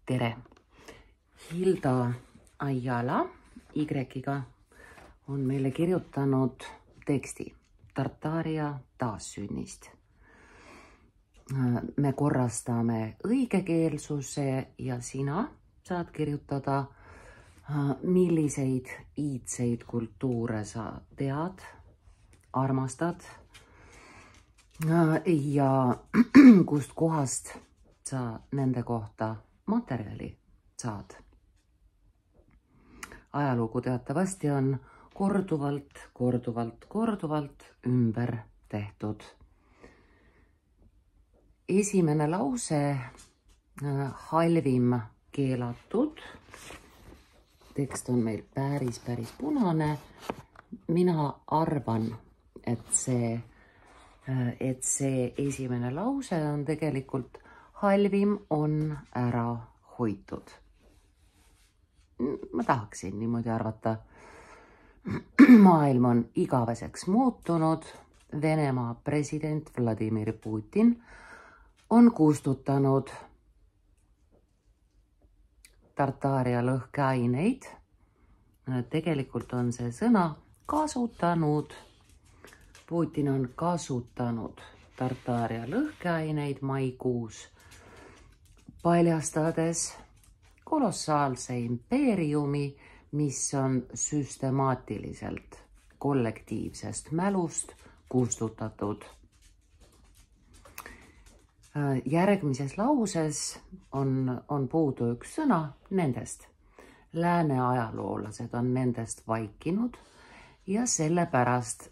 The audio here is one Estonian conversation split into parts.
Tere! Hilda Ayala Y-ga on meile kirjutanud teksti Tartaaria taassünnist. Me korrastame õigekeelsuse ja sina saad kirjutada, milliseid iidseid kultuure sa tead, armastad ja kust kohast sa nende kohta materjali saad. Ajalugu teatavasti on korduvalt ümber tehtud. Esimene lause, halvim keelatud. Tekst on meil päris punane. Mina arvan, et see esimene lause on tegelikult halvim on ära hoitud. Ma tahaksin niimoodi arvata. Maailm on igaveseks muutunud. Venemaa president Vladimir Putin on kustutanud Tartaaria lõhkeaineid. Tegelikult on see sõna kasutanud. Putin on kasutanud Tartaaria lõhkeaineid maikuus, paljastades kolossaalse impeeriumi, mis on süstemaatiliselt kollektiivsest mälust kustutatud. Järgmises lauses on puudu üks sõna nendest. Lääne ajaloolased on nendest vaikinud ja sellepärast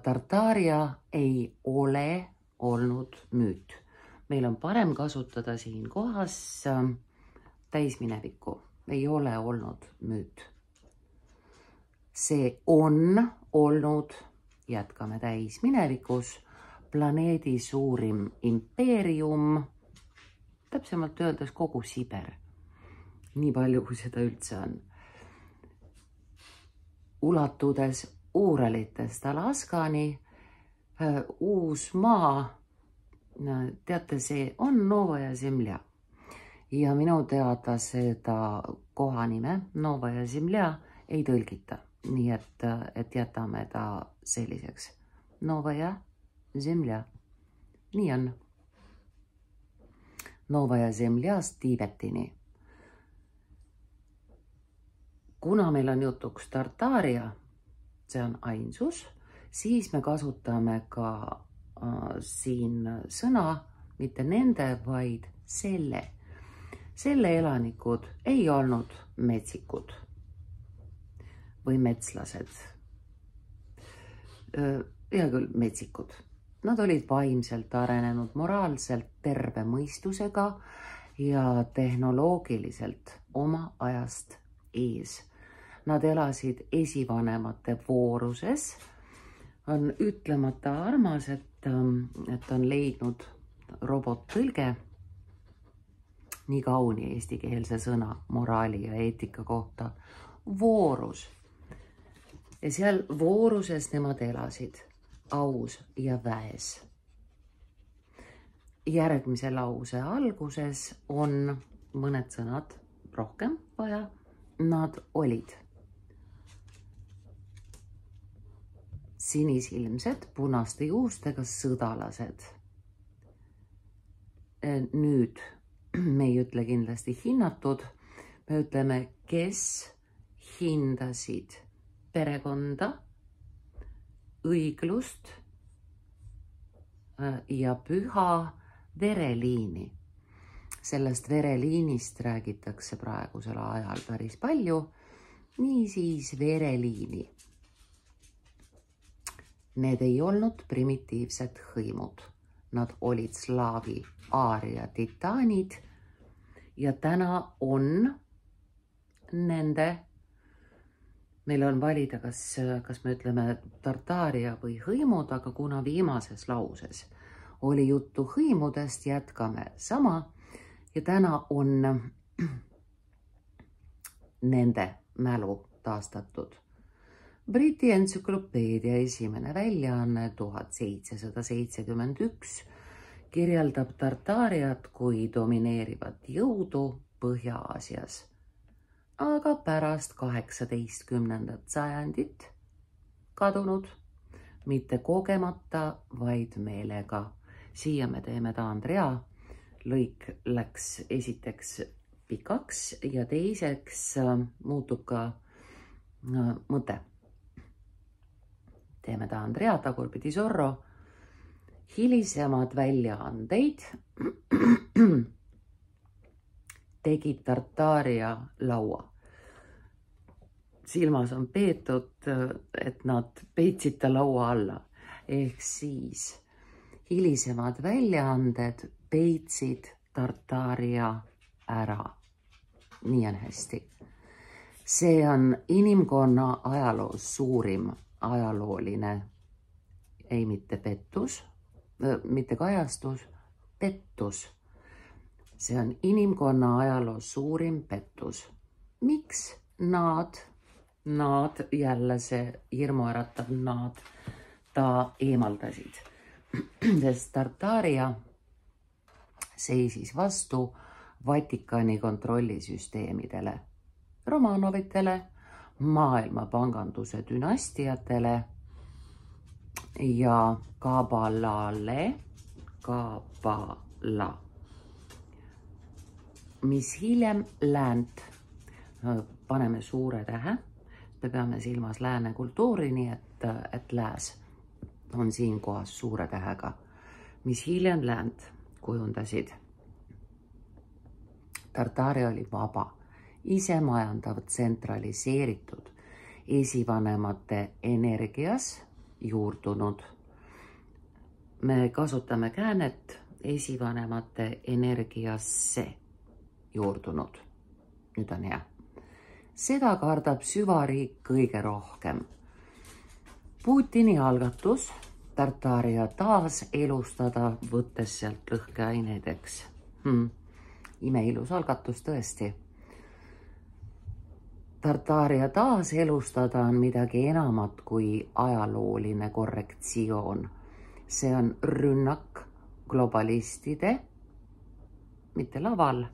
Tartaaria ei ole olnud müüt. Meil on parem kasutada siin kohas täisminevikku. Ei ole olnud müüt. See on olnud, jätkame täisminevikus, planeedi suurim impeerium, täpsemalt öeldes kogu Siber. Nii palju, kui seda üldse on. Ulatudes Uuralitest Alaskani, uus maa, teate, see on Novaja Zemlja. Ja minu teada seda kohanime Novaja Zemlja ei tõlgita. Nii et jätame ta selliseks. Novaja Zemlja. Nii on. Novaja Zemljast Tiibetini. Kuna meil on jutuks Tartaaria, see on ainsus, siis me kasutame ka siin sõna, mitte nende, vaid selle. Selle elanikud ei olnud metsikud või metslased. Hea küll, metsikud. Nad olid vaimselt arenenud, moraalselt terve mõistusega ja tehnoloogiliselt oma ajast ees. Nad elasid esivanemate vooruses. On ütlemata armas, et on leidnud robottõlge nii kauni eestikeelse sõna moraali ja eetika kohta. Voorus. Ja seal vooruses nemad elasid aus ja väes. Järgmise lause alguses on mõned sõnad rohkem vaja. Nad olid sinisilmsed, punaste juustega sõdalased. Nüüd me ei ütle kindlasti hinnatud, me ütleme, kes hindasid perekonda, õiglust ja püha vereliini. Sellest vereliinist räägitakse praegusel ajal päris palju, niisiis vereliini. Need ei olnud primitiivsed hõimud. Nad olid slaavi, aaria, titaanid ja täna on nende, meil on valida, kas me ütleme Tartaaria või hõimud, aga kuna viimases lauses oli juttu hõimudest, jätkame sama ja täna on nende mälu taastatud. Briti entsüklopeedia esimene väljaanne 1771 kirjeldab Tartaariat kui domineerivat jõudu Põhja-Aasias. Aga pärast 18. sajandit kadunud, mitte kogemata, vaid meelega. Siia me teeme taandrea. Lõik läks esiteks pikaks ja teiseks muutub ka mõte. Teeme taandrea, tagurpidi Zorro. Hilisemad väljaandeid tegid Tartaaria laua. Silmas on peetud, et nad peitsid ta laua alla. Ehk siis hilisemad väljaanded peitsid Tartaaria ära. Nii on hästi. See on inimkonna ajaloos suurim ajalooline, ei mitte pettus, mitte kajastus, pettus. See on inimkonna ajaloos suurim pettus. Miks nad jälle see hirmuäratav nad ta eemaldasid? Sest Tartaaria seisis vastu Vatikani kontrollisüsteemidele, Romanovitele, maailma panganduse dünastiatele ja Kabalale, mis hiljem läänt, paneme suure tähe, me peame silmas lääne kultuuri, nii et lääs on siin kohas suure tähega, mis hiljem läänt kujundasid. Tartaaria oli vaba, isemajandav, tsentraliseeritud, esivanemate energias juurdunud. Me kasutame käänet esivanemate energiasse juurdunud. Nüüd on hea. Seda kardab süvariik kõige rohkem. Putini algatus Tartaaria taas elustada, võttes sealt lõhkeainedeks. Imeilus algatus tõesti. Tartaaria taas elustada on midagi enamat kui ajalooline korrektsioon. See on rünnak globalistide, mitte laval,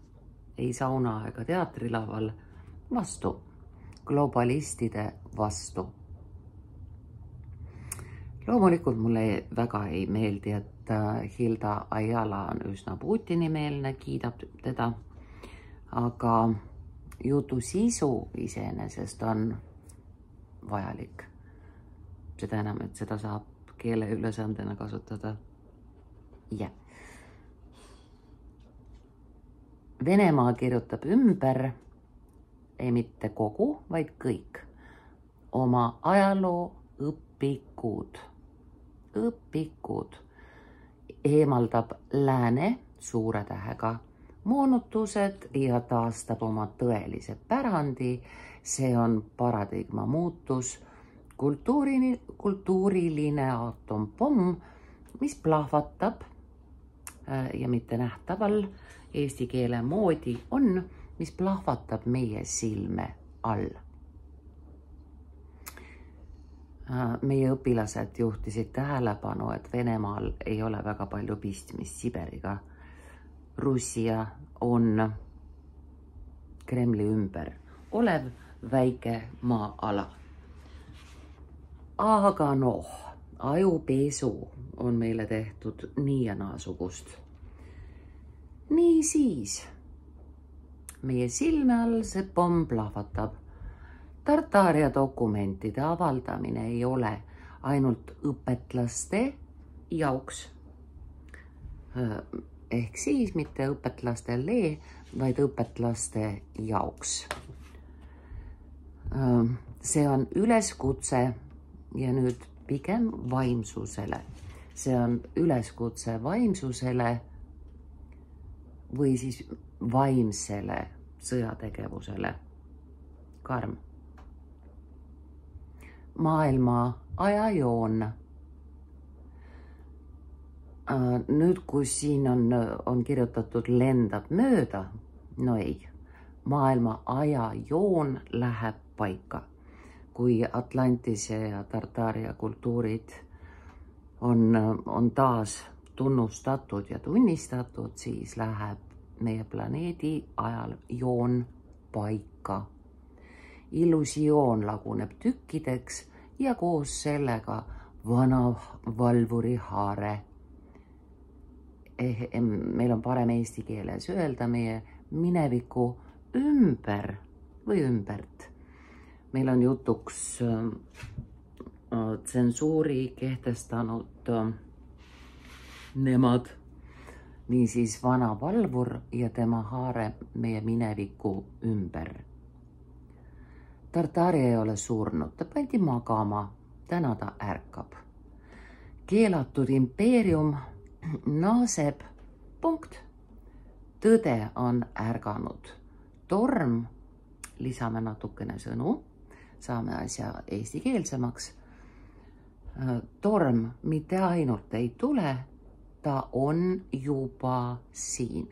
ei sauna ega teatrilaval, vastu, globalistide vastu. Loomulikult mulle väga ei meeldi, et Hilda Ayala on üsna Putini-meelne, kiidab teda, aga jutu sisu iseenesest on vajalik. Seda enam, et seda saab keeleülesandena kasutada. Venemaa kirjutab ümber, ei mitte kogu, vaid kõik oma ajaloo õpikud eemaldab lääne suure tähega moonutused ja taastab oma tõelise pärandi. See on paradigma muutus, kultuuriline atompomm, mis plahvatab ja mitte nähtaval eesti keele moodi on, mis plahvatab meie silme all. Meie õpilased juhtisid tähelepanu, et Venemaal ei ole väga palju pistmist Siberiga. Russia on Kremli ümber olev väike maa-ala. Aga ajupesu on meile tehtud nii ja naasugust. Nii siis, meie silme all see pomm plahvatab. Tartaaria dokumentide avaldamine ei ole ainult õpetlaste jauks. Ehk siis mitte õpetlastele, vaid õpetlaste jauks. See on üleskutse ja nüüd pigem vaimsusele. See on üleskutse vaimsusele või siis vaimsele sõjategevusele. Karm. Maailma ajajoon. Nüüd, kui siin on kirjutatud lendab mööda, no ei. Maailma ajajoon läheb paika. Kui Atlantise ja Tartaaria kultuurid on taas tunnustatud ja tunnistatud, siis läheb meie planeedi ajal joon paika. Illusioon laguneb tükkideks ja koos sellega vana valvuri haare. Meil on parem eesti keeles öelda meie mineviku ümber või ümbert. Meil on jutuks tsensuuri kehtestanud nemad, niisiis vana valvur ja tema haare meie mineviku ümber. Tartaaria ei ole surnud, ta pandi magama, täna ta ärkab. Keelatud impeerium naaseb, punkt. Tõde on ärganud. Torm, lisame natukene sõnu, saame asja eestikeelsemaks. Torm mitte ainult ei tule, ta on juba siin.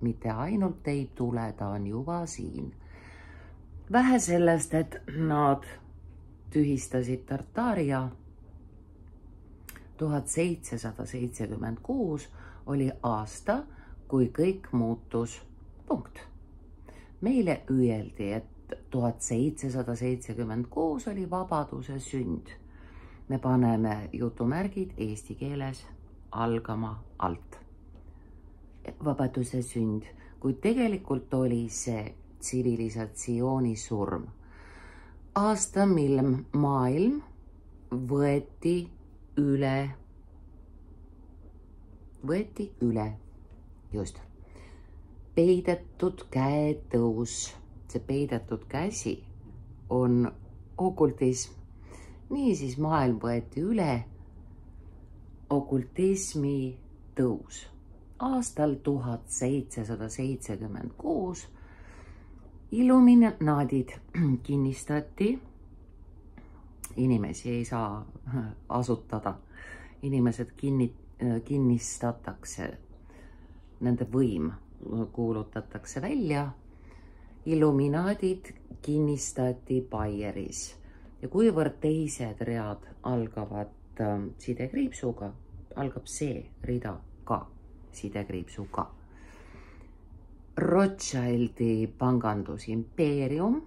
Mitte ainult ei tule, ta on juba siin. Vähe sellest, et nad tühistasid Tartaaria. 1776 oli aasta, kui kõik muutus, punkt. Meile öeldi, et 1776 oli vabaduse sünd. Me paneme jutumärgid eesti keeles algama alt. Vabaduse sünd, kuid tegelikult oli see tsivilisatsiooni surm. Aasta, mil maailm võeti üle, just, peidetud käe tõus. See peidetud käsi on okultism. Niisiis maailm võeti üle okultismi tõus. Aastal 1776 illuminaadid kinnistati. Inimesi ei saa asutada. Inimesed kinnistatakse. Nende võim kuulutatakse välja. Illuminaadid kinnistati Baieris. Ja kuivõrd teised read algavad sidekriipsuga, algab see rida ka sidekriipsuga. Rothschildi pangandusimpeerium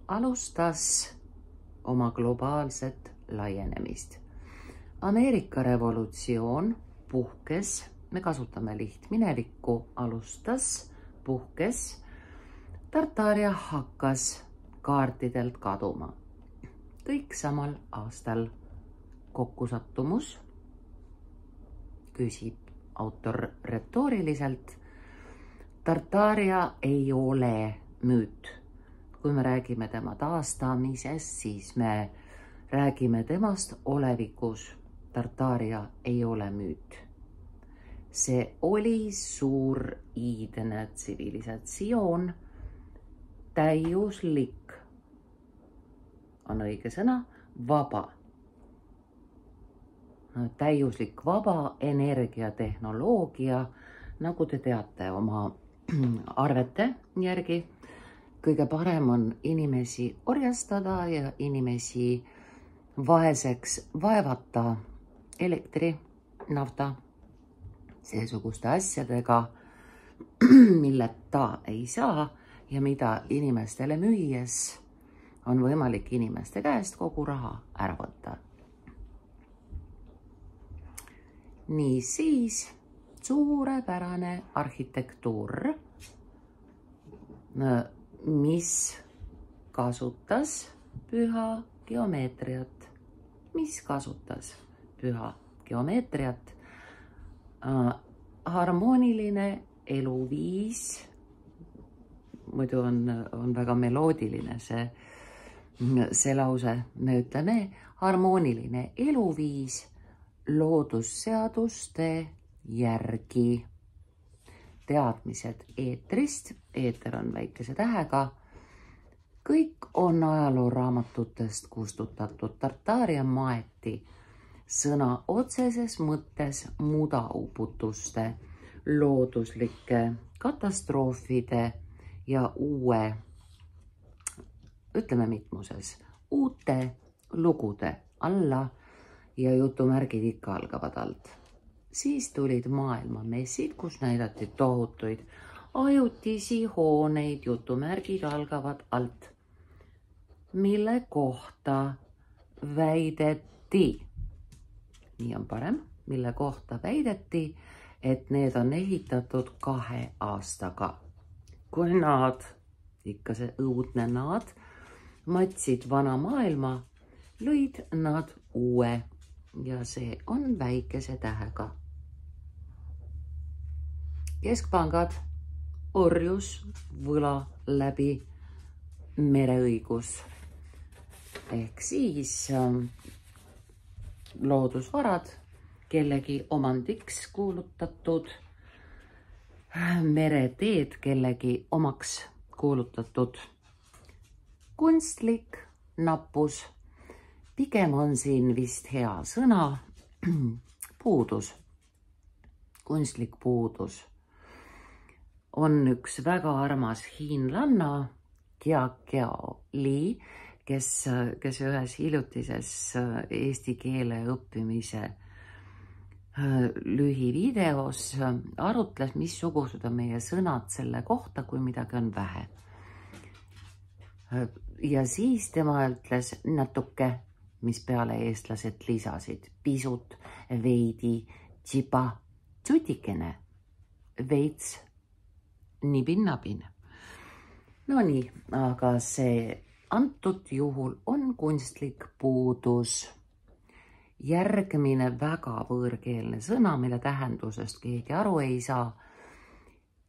alustas oma globaalset laienemist. Ameerika revolutsioon puhkes, me kasutame lihtminevikku, alustas, puhkes, Tartaaria hakkas kaartidelt kaduma. Kõik samal aastal. Kokkusattumus, küsib autor retooriliselt. Tartaaria ei ole müüt. Kui me räägime tema taastamisest, siis me räägime temast olevikus. Tartaaria ei ole müüt. See oli suur iidne tsivilisatsioon, täiuslik, on õige sõna, vaba. Täiuslik vaba energiatehnoloogia, nagu te teate oma arvete järgi. Kõige parem on inimesi orjastada ja inimesi vaeseks vaevata elektri, nafta, seesuguste asjadega, milleta ei saa ja mida inimestele müües on võimalik inimeste käest kogu raha ära võtta. Niisiis suurepärane arhitektuur, mis kasutas püha geomeetriat. Mis kasutas püha geomeetriat? Harmooniline eluviis, muidu on väga meloodiline see lause, me ütleme harmooniline eluviis loodusseaduste järgi. Teadmised eetrist, eeter on väikese tähega, kõik on ajalooraamatutest kustutatud. Tartaaria maeti sõna otseses mõttes mudauputuste, looduslike katastroofide ja ütleme mitmuses, uute lugude alla ja jutumärgid ikka algavad alt. Siis tulid maailmamessid, kus näidati tohutuid ajutisi hooneid, jutumärgid algavad alt, mille kohta väideti, nii on parem, mille kohta väideti, et need on ehitatud 2 aastaga. Kui nad, ikka see õudne nad, matsid vana maailma, lõid nad uue ja see on väikese tähega. Keskpangad, orjus, võla läbi mereõigus ehk siis loodusvarad kellegi omandiks kuulutatud, mereteed kellegi omaks kuulutatud, kunstlik nappus, pigem on siin vist hea sõna, puudus, kunstlik puudus. On üks väga armas hiinlanna, Kiao Li, kes ühes hiljutises eesti keele õppimise lühivideos arutles, missugused on meie sõnad selle kohta, kui midagi on vähe. Ja siis tema ütles natuke, mis peale eestlased lisasid, pisut, veidi, tšipa, tsutikene, veits, nibin-nabin. No nii, aga see antud juhul on kunstlik puudus. Järgmine väga võõrkeelne sõna, mille tähendusest keegi aru ei saa,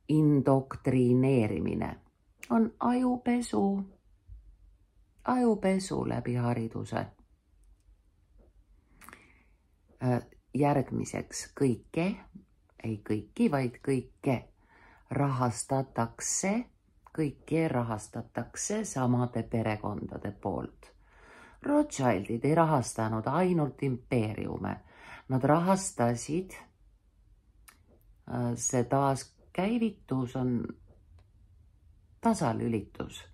indoktrineerimine, on ajupesu. Ajupesu läbi hariduse. Järgmiseks kõike, ei kõiki, vaid kõike rahastatakse, kõike rahastatakse samade perekondade poolt. Rothschildid ei rahastanud ainult impeeriume, nad rahastasid, see taaskäivitus on tasalülitus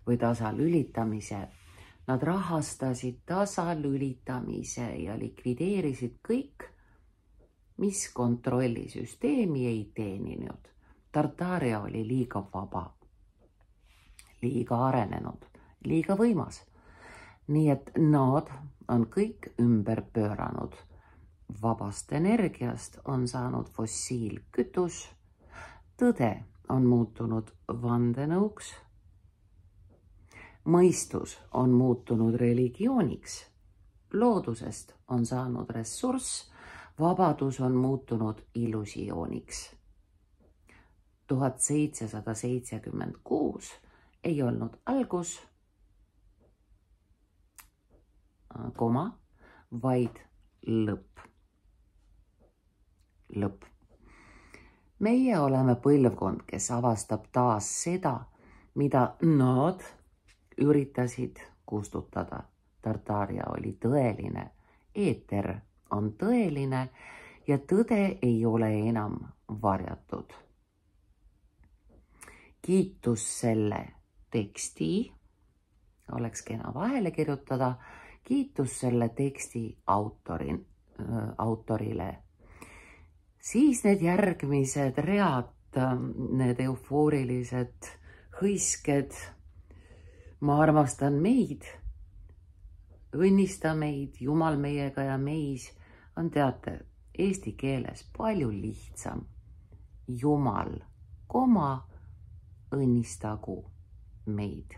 või tasalülitamise. Nad rahastasid tasalülitamise ja likvideerisid kõik, mis kontrollisüsteemi ei teeninud. Tartaaria oli liiga vaba, liiga arenenud, liiga võimas. Nii et nad on kõik ümber pööranud. Vabast energiast on saanud fossiilkütus, tõde on muutunud vandenõuks, mõistus on muutunud religiooniks, loodusest on saanud ressurss, vabadus on muutunud illusiooniks. 1776 ei olnud algus, koma, vaid lõpp. Lõpp. Meie oleme põlvkond, kes avastab taas seda, mida nad üritasid kustutada. Tartaaria oli tõeline, eeter on tõeline ja tõde ei ole enam varjatud. Kiitus selle teksti, oleks kena vahele kirjutada, kiitus selle teksti autorile. Siis need järgmised read, need eufoorilised hõisked, ma armastan meid, õnnista meid, Jumal meiega ja meis, on teate, eesti keeles palju lihtsam. Jumal, koma, õnnistagu meid.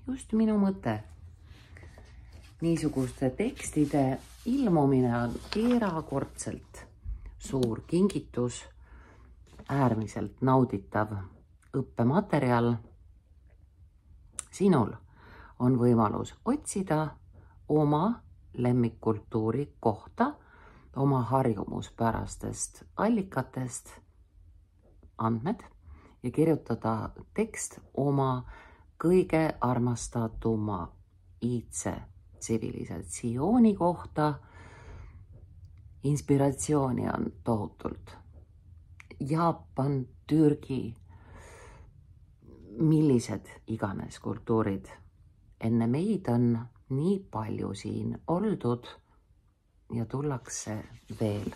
Just minu mõte. Niisuguste tekstide ilmumine on erakordselt suur kingitus, äärmiselt nauditav õppematerjal. Sinul on võimalus otsida oma lemmikkultuuri kohta, oma harjumuspärastest allikatest andmed ja kirjutada tekst oma kõige armastatuma iidse tsivilisatsiooni kohta. Inspiratsiooni on tohutult. Jaapan, Türgi, millised iganes kultuurid. Enne meid on nii palju siin oldud ja tullakse veel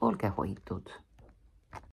olge hoitud.